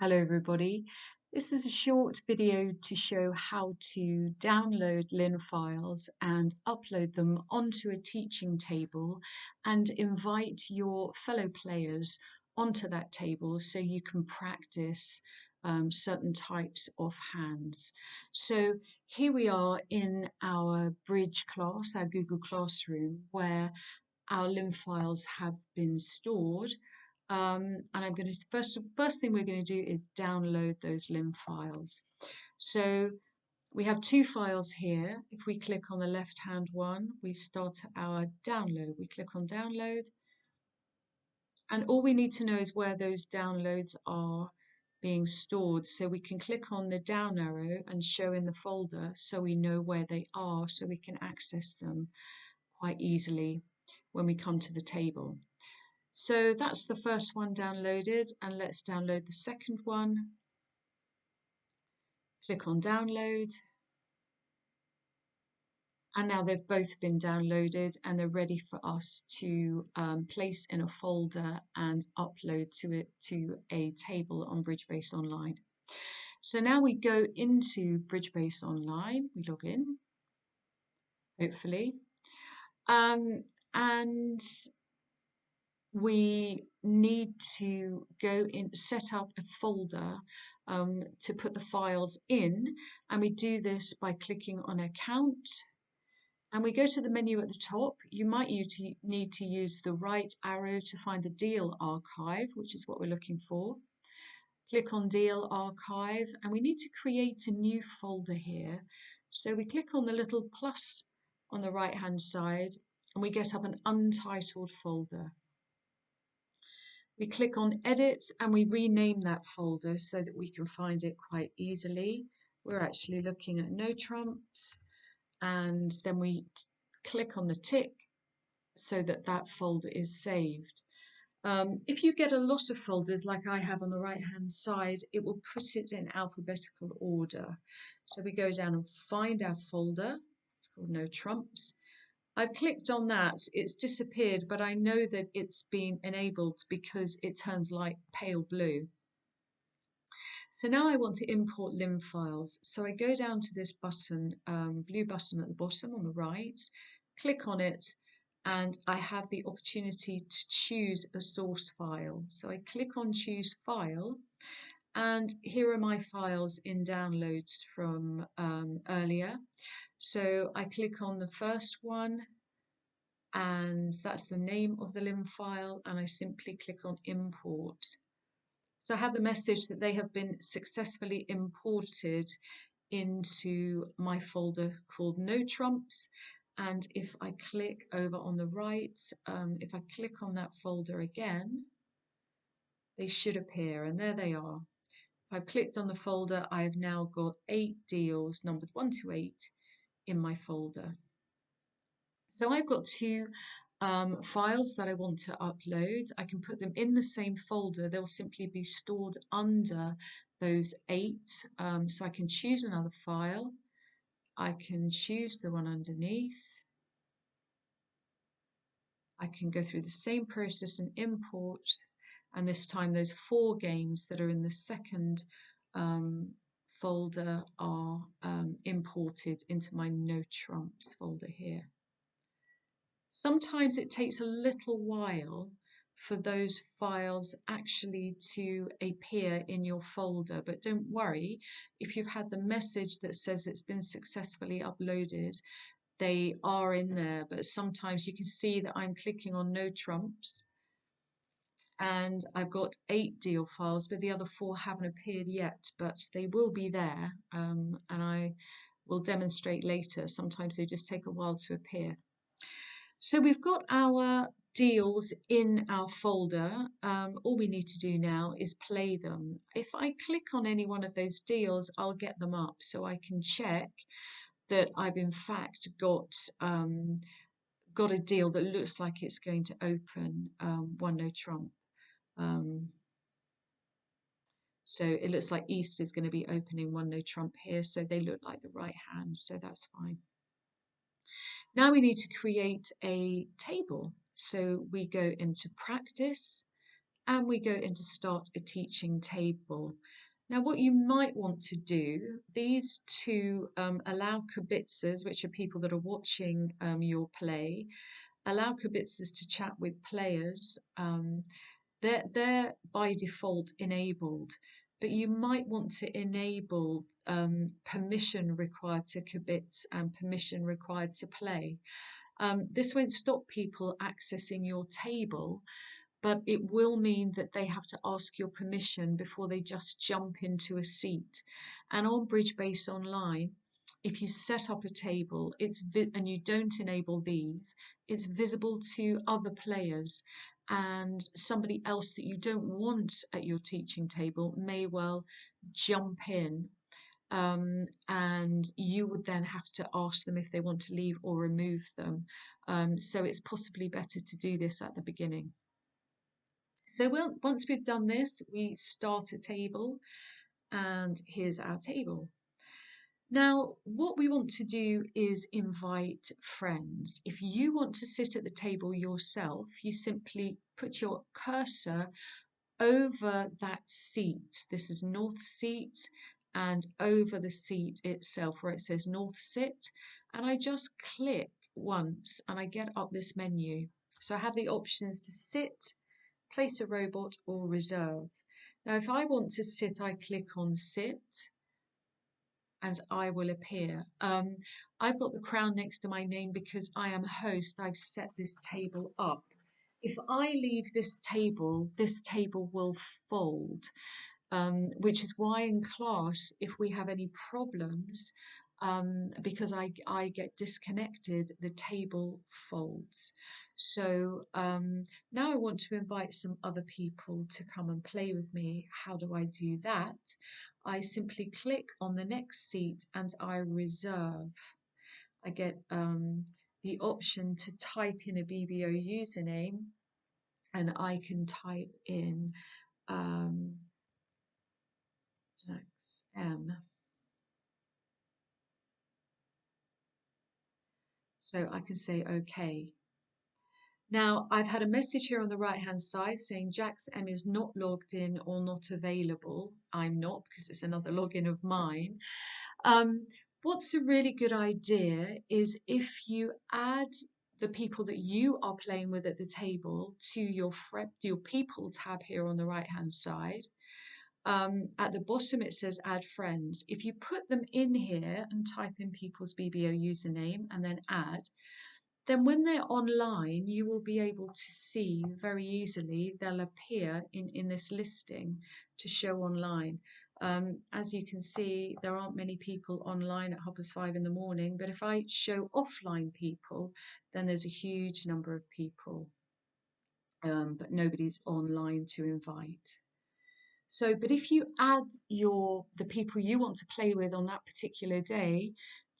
Hello everybody. This is a short video to show how to download LIN files and upload them onto a teaching table and invite your fellow players onto that table so you can practice certain types of hands. So here we are in our Bridge class, our Google Classroom, where our LIN files have been stored. And I'm going to first thing we're going to do is download those LIM files. So we have two files here. If we click on the left hand one, we start our download. We click on download, and all we need to know is where those downloads are being stored. So we can click on the down arrow and show in the folder so we know where they are, so we can access them quite easily when we come to the table. So that's the first one downloaded, and let's download the second one. Click on download, and now they've both been downloaded and they're ready for us to place in a folder and upload to a table on Bridgebase Online. So now we go into Bridgebase Online, we log in, hopefully, and we need to go in, set up a folder to put the files in, and we do this by clicking on account, and we go to the menu at the top. You might need to use the right arrow to find the deal archive, which is what we're looking for. Click on deal archive, and we need to create a new folder here. So we click on the little plus on the right hand side and we get up an untitled folder. We click on edit and we rename that folder so that we can find it quite easily. We're actually looking at no trumps, and then we click on the tick so that that folder is saved. If you get a lot of folders like I have on the right hand side, it will put it in alphabetical order. So we go down and find our folder. It's called no trumps. I've clicked on that, it's disappeared, but I know that it's been enabled because it turns like pale blue. So now I want to import LIM files. So I go down to this button, blue button at the bottom on the right, click on it, and I have the opportunity to choose a source file. So I click on choose file, and here are my files in downloads from earlier. So I click on the first one, and that's the name of the LIM file, and I simply click on import. So I have the message that they have been successfully imported into my folder called no trumps. And if I click over on the right, if I click on that folder again, they should appear, and there they are. If I've clicked on the folder, I have now got 8 deals numbered 1 to 8 in my folder. So I've got two files that I want to upload. I can put them in the same folder. They'll simply be stored under those 8. So I can choose another file. I can choose the one underneath. I can go through the same process and import, and this time those 4 games that are in the second folder are imported into my no trumps folder here. Sometimes it takes a little while for those files actually to appear in your folder, but don't worry, if you've had the message that says it's been successfully uploaded, they are in there. But sometimes you can see that I'm clicking on no trumps and I've got 8 deal files, but the other 4 haven't appeared yet, but they will be there, and I will demonstrate later. Sometimes they just take a while to appear. So we've got our deals in our folder. All we need to do now is play them. If I click on any one of those deals, I'll get them up so I can check that I've in fact got a deal that looks like it's going to open one no trump. So it looks like East is going to be opening one no trump here, so they look like the right hand, so that's fine. Now we need to create a table. So we go into practice and we go into start a teaching table. Now, what you might want to do, these two allow kibitzers, which are people that are watching your play, allow kibitzers to chat with players. They're by default enabled, but you might want to enable permission required to kibitz and permission required to play. This won't stop people accessing your table, but it will mean that they have to ask your permission before they just jump into a seat. And on Bridge Base Online, if you set up a table and you don't enable these, it's visible to other players, and somebody else that you don't want at your teaching table may well jump in, and you would then have to ask them if they want to leave or remove them. So it's possibly better to do this at the beginning. So once we've done this, we start a table, and here's our table. Now, what we want to do is invite friends. If you want to sit at the table yourself, you simply put your cursor over that seat. This is North Seat, and over the seat itself where it says North Sit, and I just click once and I get up this menu. So I have the options to sit, place a robot, or reserve. Now, if I want to sit, I click on sit and I will appear. I've got the crown next to my name because I am host. I've set this table up. If I leave this table will fold, which is why in class, if we have any problems, because I get disconnected, the table folds. So now I want to invite some other people to come and play with me. How do I do that? I simply click on the next seat and I reserve. I get the option to type in a BBO username, and I can type in Jax M. So I can say OK. Now, I've had a message here on the right-hand side saying Jax M is not logged in or not available. I'm not, because it's another login of mine. What's a really good idea is if you add the people that you are playing with at the table to your people tab here on the right-hand side. At the bottom it says add friends. If you put them in here and type in people's BBO username and then add, then when they're online, you will be able to see very easily, they'll appear in this listing to show online. As you can see, there aren't many people online at 5:30 in the morning, but if I show offline people, then there's a huge number of people, but nobody's online to invite. So, but if you add the people you want to play with on that particular day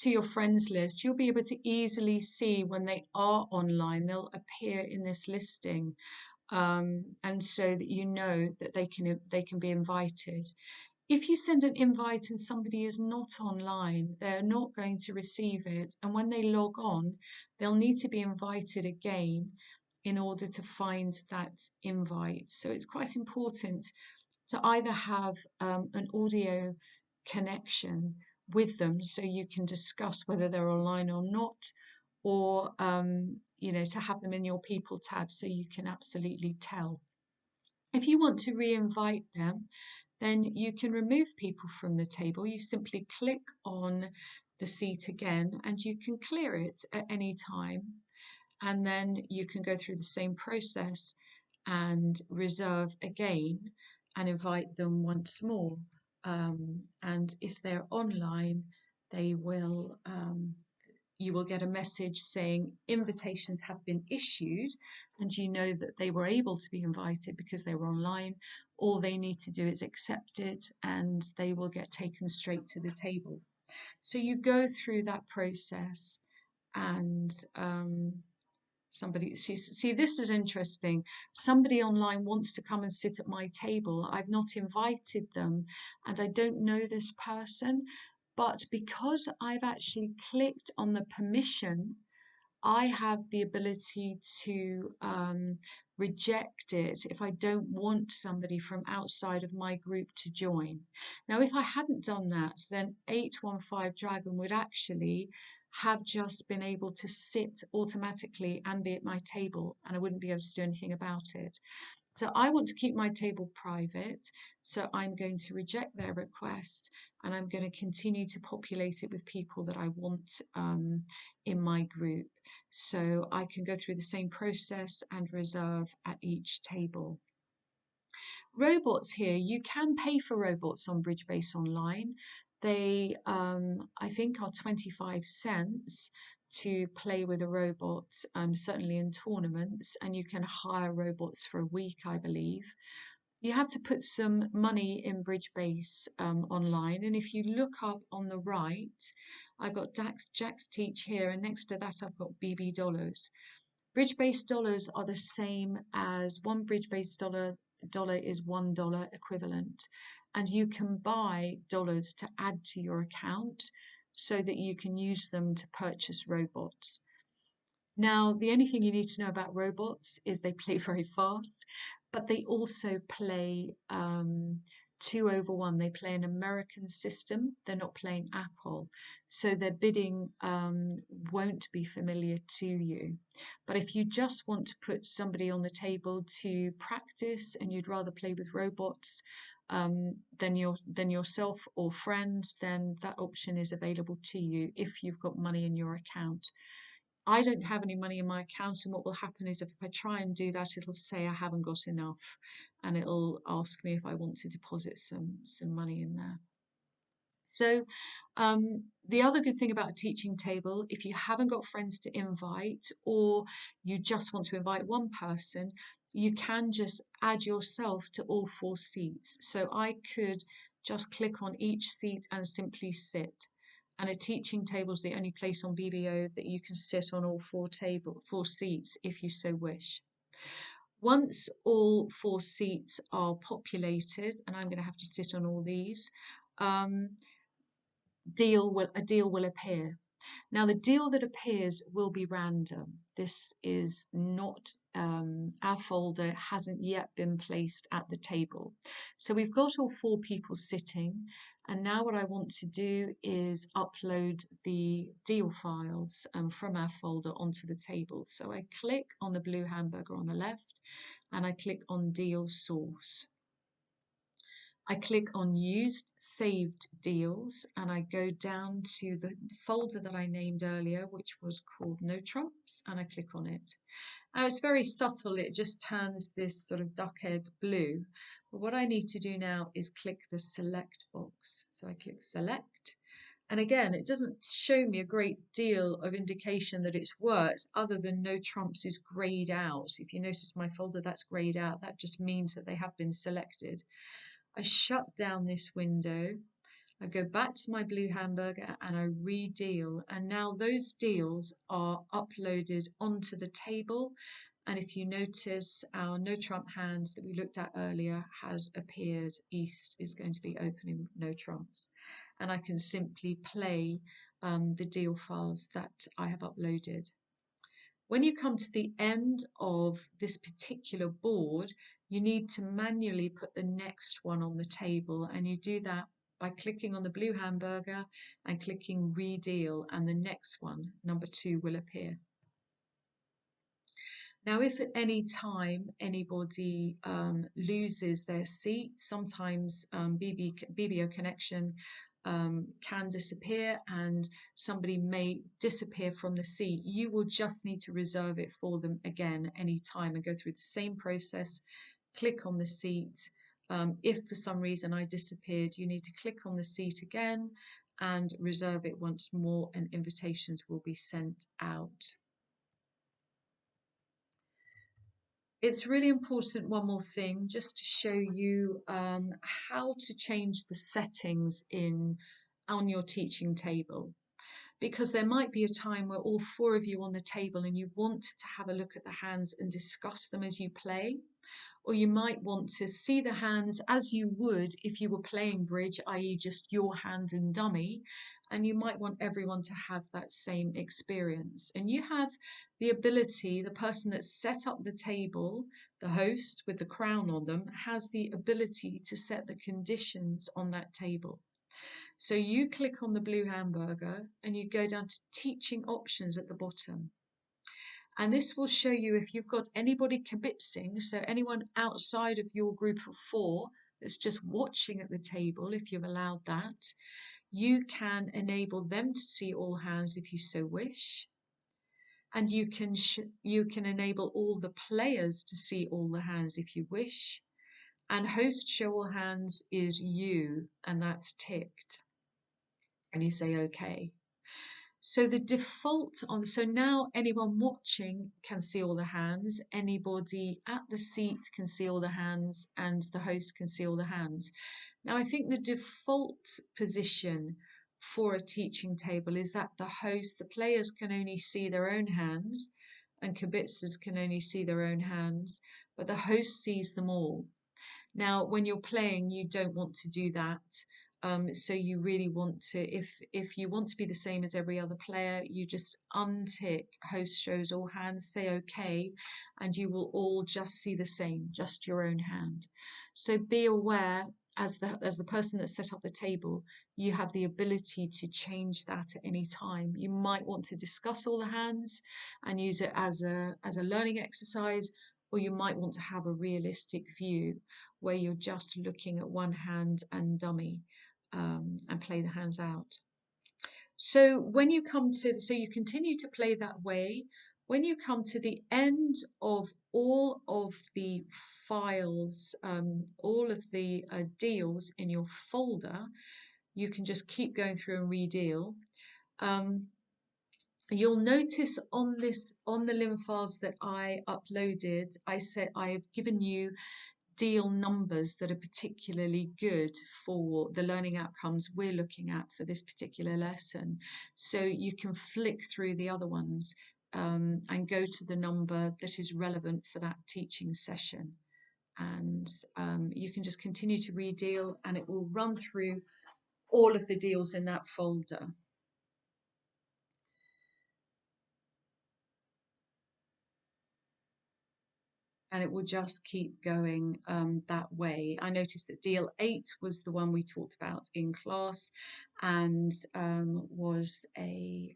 to your friends list, you'll be able to easily see when they are online. They'll appear in this listing, and so that you know that they can be invited. If you send an invite and somebody is not online, they're not going to receive it, and when they log on, they'll need to be invited again in order to find that invite. So it's quite important to either have an audio connection with them so you can discuss whether they're online or not, or to have them in your people tab so you can absolutely tell. If you want to re-invite them, then you can remove people from the table. You simply click on the seat again and you can clear it at any time, and then you can go through the same process and reserve again and invite them once more. And if they're online, they will you will get a message saying invitations have been issued, and you know that they were able to be invited because they were online. All they need to do is accept it and they will get taken straight to the table. So you go through that process, and somebody, see, this is interesting. Somebody online wants to come and sit at my table. I've not invited them and I don't know this person, but because I've actually clicked on the permission I have the ability to reject it if I don't want somebody from outside of my group to join. Now, if I hadn't done that, then 815 Dragon would actually have just been able to sit automatically and be at my table, and I wouldn't be able to do anything about it. So I want to keep my table private. So I'm going to reject their request and I'm going to continue to populate it with people that I want in my group. So I can go through the same process and reserve at each table. Robots here, you can pay for robots on Bridgebase Online. They, I think, are 25 cents to play with a robot, certainly in tournaments, and you can hire robots for a week, I believe. You have to put some money in Bridgebase Online, and if you look up on the right, I've got Jack's Teach here, and next to that I've got BB dollars. Bridge-based dollars are the same as one bridge-based dollar is $1 equivalent, and you can buy dollars to add to your account so that you can use them to purchase robots. Now, the only thing you need to know about robots is they play very fast, but they also play 2-over-1. They play an American system. They're not playing ACOL. So their bidding won't be familiar to you. But if you just want to put somebody on the table to practice and you'd rather play with robots than yourself or friends, then that option is available to you if you've got money in your account. I don't have any money in my account, and what will happen is if I try and do that, it'll say I haven't got enough, and it'll ask me if I want to deposit some money in there. So the other good thing about a teaching table, if you haven't got friends to invite or you just want to invite one person, you can just add yourself to all 4 seats. So I could just click on each seat and simply sit. And a teaching table is the only place on BBO that you can sit on all 4 seats if you so wish. Once all 4 seats are populated, and I'm going to have to sit on all these, a deal will appear. Now, the deal that appears will be random. This is not, our folder hasn't yet been placed at the table. So we've got all 4 people sitting. And now what I want to do is upload the deal files from our folder onto the table. So I click on the blue hamburger on the left and I click on deal source. I click on used saved deals and I go down to the folder that I named earlier, which was called No Trumps, and I click on it. Now it's very subtle, it just turns this sort of duck egg blue. But what I need to do now is click the select box. So I click select. And again, it doesn't show me a great deal of indication that it's worked other than No Trumps is grayed out. If you notice my folder, that's grayed out. That just means that they have been selected. I shut down this window, I go back to my blue hamburger and I re-deal, and now those deals are uploaded onto the table, and if you notice our no trump hand that we looked at earlier has appeared. East is going to be opening no trumps, and I can simply play the deal files that I have uploaded. When you come to the end of this particular board, you need to manually put the next one on the table, and you do that by clicking on the blue hamburger and clicking redeal, and the next one, number 2, will appear. Now, if at any time anybody loses their seat, sometimes BBO connection can disappear and somebody may disappear from the seat. You will just need to reserve it for them again any time and go through the same process. Click on the seat. If for some reason I disappeared, you need to click on the seat again and reserve it once more, and invitations will be sent out. It's really important, one more thing, just to show you how to change the settings on your teaching table. because there might be a time where all four of you on the table and you want to have a look at the hands and discuss them as you play. Or you might want to see the hands as you would if you were playing bridge, i.e. just your hand and dummy, and you might want everyone to have that same experience. And you have the ability, the person that set up the table, the host with the crown on them, has the ability to set the conditions on that table. So you click on the blue hamburger and you go down to teaching options at the bottom. And this will show you if you've got anybody kibitzing, so anyone outside of your group of four that's just watching at the table, if you've allowed that, you can enable them to see all hands if you so wish. And you can enable all the players to see all the hands if you wish. And host show all hands is you, and that's ticked. And you say OK. So the default on, so now anyone watching can see all the hands, anybody at the seat can see all the hands, and the host can see all the hands. Now I think the default position for a teaching table is that the host, the players can only see their own hands, and kibitzers can only see their own hands, but the host sees them all. Now, when you're playing, you don't want to do that. So you really want to, if you want to be the same as every other player, you just untick host shows all hands, say OK, and you will all just see the same, just your own hand. So be aware, as the person that set up the table, you have the ability to change that at any time. You might want to discuss all the hands and use it as a learning exercise, or you might want to have a realistic view where you're just looking at one hand and dummy and play the hands out. So when you come to, so you continue to play that way. When you come to the end of all of the files, all of the deals in your folder, you can just keep going through and redeal. You'll notice on the lim files that I uploaded, I said I have given you deal numbers that are particularly good for the learning outcomes we're looking at for this particular lesson. So you can flick through the other ones and go to the number that is relevant for that teaching session. And you can just continue to redeal and it will run through all of the deals in that folder. And it will just keep going that way. I noticed that deal 8 was the one we talked about in class, and was a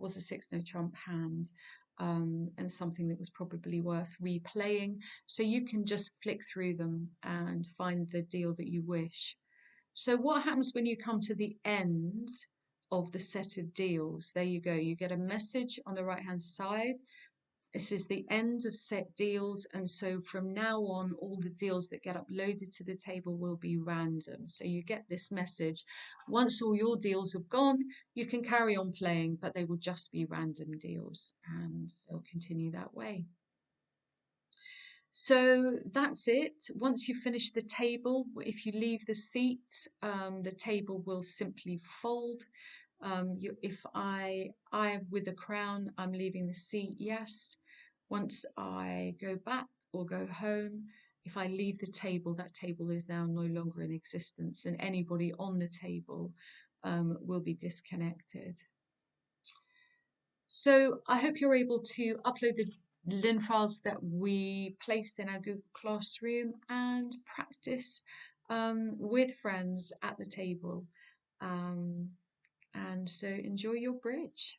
6 no trump hand, and something that was probably worth replaying. So you can just flick through them and find the deal that you wish. So what happens when you come to the end of the set of deals? There you go. You get a message on the right hand side. This is the end of set deals, and so from now on all the deals that get uploaded to the table will be random. So you get this message. Once all your deals have gone, you can carry on playing, but they will just be random deals, and they'll continue that way. So that's it. Once you finish the table, if you leave the seat, the table will simply fold. If I with a crown, I'm leaving the seat, yes. Once I go back or go home, if I leave the table, that table is now no longer in existence, and anybody on the table will be disconnected. So I hope you're able to upload the lin files that we placed in our Google Classroom and practice with friends at the table. And so enjoy your bridge.